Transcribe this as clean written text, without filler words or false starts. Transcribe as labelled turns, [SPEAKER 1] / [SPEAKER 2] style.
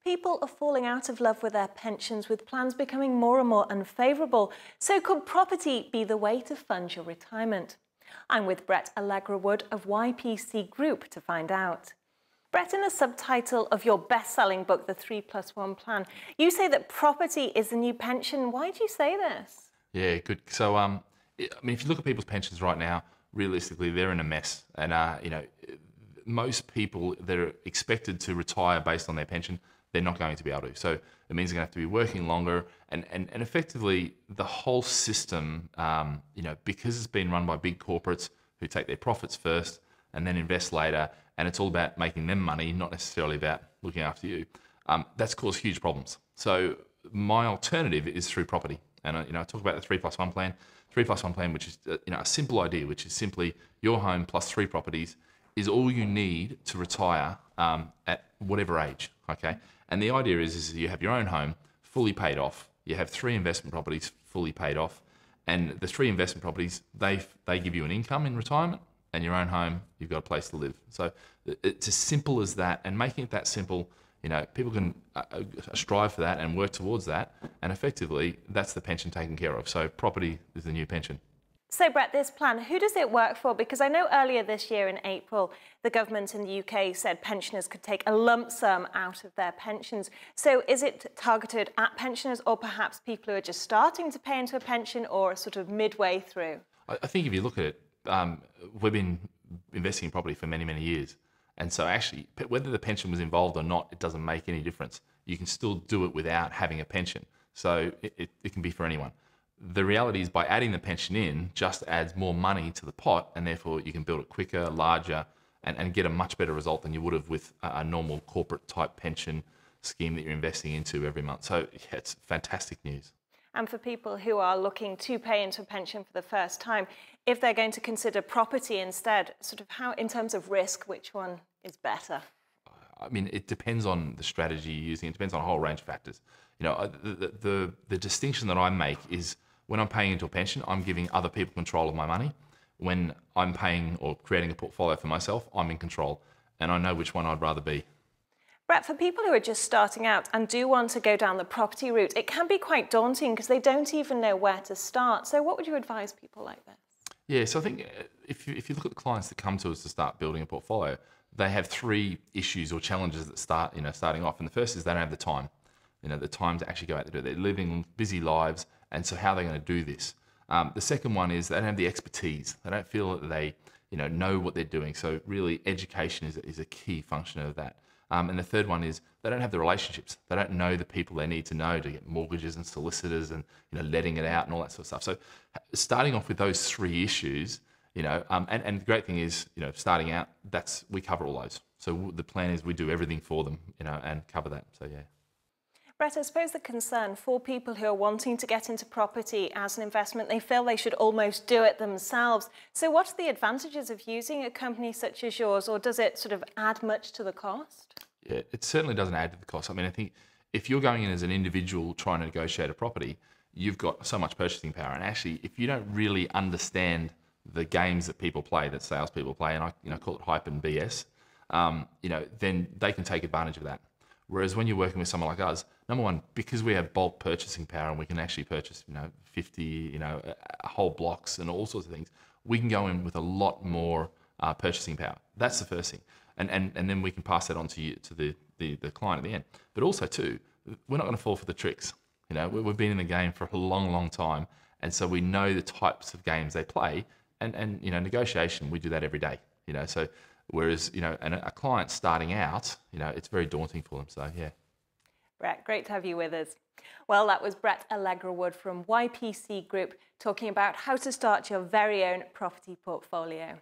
[SPEAKER 1] People are falling out of love with their pensions, with plans becoming more and more unfavourable. So could property be the way to fund your retirement? I'm with Brett Alegre-Wood of YPC Group to find out. Brett, in the subtitle of your best-selling book, The 3+1 Plan, you say that property is the new pension. Why do you say this?
[SPEAKER 2] Yeah, good. So, I mean, if you look at people's pensions right now, realistically, they're in a mess. And, most people that are expected to retire based on their pension, they're not going to be able to. So it means they're going to have to be working longer. And effectively, the whole system, because it's been run by big corporates who take their profits first and then invest later, and it's all about making them money, not necessarily about looking after you, that's caused huge problems. So my alternative is through property. And I talk about the 3+1 plan. 3+1 plan, which is a simple idea, which is simply your home plus 3 properties is all you need to retire at whatever age. Okay, and the idea is you have your own home fully paid off. You have 3 investment properties fully paid off, and the 3 investment properties they give you an income in retirement, and your own home you've got a place to live. So it's as simple as that, and making it that simple. People can strive for that and work towards that, and effectively, that's the pension taken care of. So property is the new pension.
[SPEAKER 1] So, Brett, this plan, who does it work for? Because I know earlier this year in April, the government in the UK said pensioners could take a lump sum out of their pensions. So is it targeted at pensioners or perhaps people who are just starting to pay into a pension or sort of midway through?
[SPEAKER 2] I think if you look at it, we've been investing in property for many, many years. And so actually, whether the pension was involved or not, it doesn't make any difference. You can still do it without having a pension. So it can be for anyone. The reality is by adding the pension in just adds more money to the pot, and therefore you can build it quicker, larger, and get a much better result than you would have with a normal corporate type pension scheme that you're investing into every month. So yeah, it's fantastic news.
[SPEAKER 1] And for people who are looking to pay into a pension for the first time, if they're going to consider property instead, sort of how, in terms of risk, which one is better?
[SPEAKER 2] I mean, it depends on the strategy you're using. It depends on a whole range of factors. The distinction that I make is when I'm paying into a pension, I'm giving other people control of my money. When I'm paying or creating a portfolio for myself, I'm in control, and I know which one I'd rather be.
[SPEAKER 1] Brett, for people who are just starting out and do want to go down the property route, it can be quite daunting because they don't even know where to start. So what would you advise people like this?
[SPEAKER 2] Yeah, so I think if you look at the clients that come to us to start building a portfolio, they have 3 issues or challenges that starting off. And the first is they don't have the time, the time to actually go out to do it. They're living busy lives, and so how are they going to do this? The second one is they don't have the expertise. They don't feel that they know what they're doing. So really, education is a key function of that. And the third one is they don't have the relationships. They don't know the people they need to know to get mortgages and solicitors and letting it out and all that sort of stuff. So starting off with those 3 issues, and the great thing is, starting out, we cover all those. So the plan is we do everything for them, and cover that. So yeah.
[SPEAKER 1] Brett, I suppose the concern for people who are wanting to get into property as an investment, they feel they should almost do it themselves. So what are the advantages of using a company such as yours, or does it sort of add much to the cost?
[SPEAKER 2] Yeah, it certainly doesn't add to the cost. I mean, I think if you're going in as an individual trying to negotiate a property, you've got so much purchasing power. And actually, if you don't really understand the games that people play, that salespeople play, and I call it hype and BS, then they can take advantage of that. Whereas when you're working with someone like us, number one, because we have bulk purchasing power and we can actually purchase, 50, whole blocks and all sorts of things, we can go in with a lot more purchasing power. That's the first thing. And then we can pass that on to the client at the end. But also too, we're not going to fall for the tricks. We've been in the game for a long, long time. And so we know the types of games they play, and negotiation, we do that every day, so whereas, and a client starting out, it's very daunting for them. So, yeah.
[SPEAKER 1] Brett, great to have you with us. Well, that was Brett Alegre-Wood from YPC Group talking about how to start your very own property portfolio.